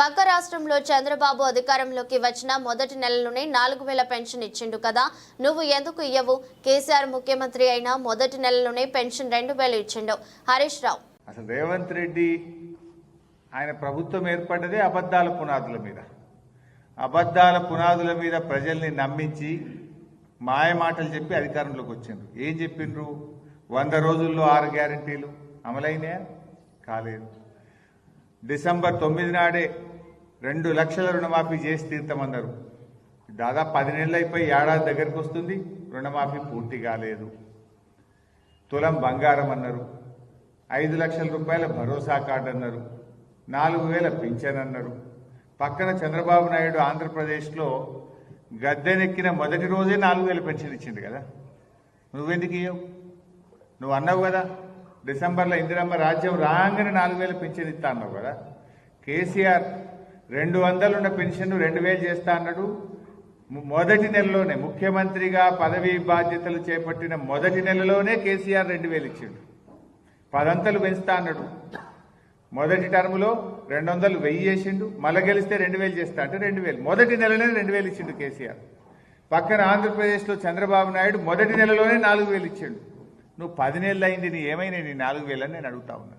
పక్క రాష్ట్రంలో చంద్రబాబు అధికారంలోకి వచ్చిన మొదటి నెలలోనే 4000 పెన్షన్ ఇచ్చిండు కదా, నువ్వు ఎందుకు ఇయ్యవు? కేసీఆర్ ముఖ్యమంత్రి అయిన మొదటి నెలలోనే పెన్షన్ 2000 ఇచ్చిండు. హరీష్ రావు అసలు రేవంత్ రెడ్డి ఆయన ప్రభుత్వం ఏర్పడ్డదే అబద్ధాల పునాదుల మీద ప్రజల్ని నమ్మించి మాయ మాటలు చెప్పి అధికారంలోకి వచ్చిండ్రు. ఏం చెప్పిండ్రు? 100 రోజుల్లో 6 గ్యారెంటీలు అమలైనాయా? కాలేదు. డిసెంబర్ 9 నాడే 2 లక్షల రుణమాఫీ చేసి తీర్థమన్నారు. దాదాపు 10 నెలలు అయిపోయి ఏడాది దగ్గరకు వస్తుంది, రుణమాఫీ పూర్తి కాలేదు. తులం బంగారం అన్నారు, 5 లక్షల రూపాయల భరోసా కార్డు అన్నారు, 4000 పింఛన్ అన్నారు. పక్కన చంద్రబాబు నాయుడు ఆంధ్రప్రదేశ్లో గద్దెనెక్కిన మొదటి రోజే 4000 పెన్షన్ ఇచ్చిండు కదా. నువ్వెందుకు ఇయ్యవు? నువ్వు అన్నావు కదా, డిసెంబర్లో ఇందిరమ్మ రాజ్యం రాగానే 4000 పెన్షన్ ఇస్తా అన్నావు కదా. కేసీఆర్ 200 ఉన్న పెన్షన్ 2000 చేస్తా అన్నాడు. మొదటి నెలలోనే ముఖ్యమంత్రిగా పదవీ బాధ్యతలు చేపట్టిన మొదటి నెలలోనే కేసీఆర్ 2000 ఇచ్చిండు. 10 అంతలు పెంచుతా అన్నాడు. మొదటి టర్ములో 200 1000 చేసిండు. మళ్ళీ గెలిస్తే 2000 చేస్తా అంటే 2000 మొదటి నెలలోనే 2000 ఇచ్చిండు కేసీఆర్. పక్కన ఆంధ్రప్రదేశ్లో చంద్రబాబు నాయుడు మొదటి నెలలోనే 4000 ఇచ్చిండు. నువ్వు 10 నెలలు అయింది, నీ ఏమైనా నీ 4000 అని నేను అడుగుతా ఉన్నా.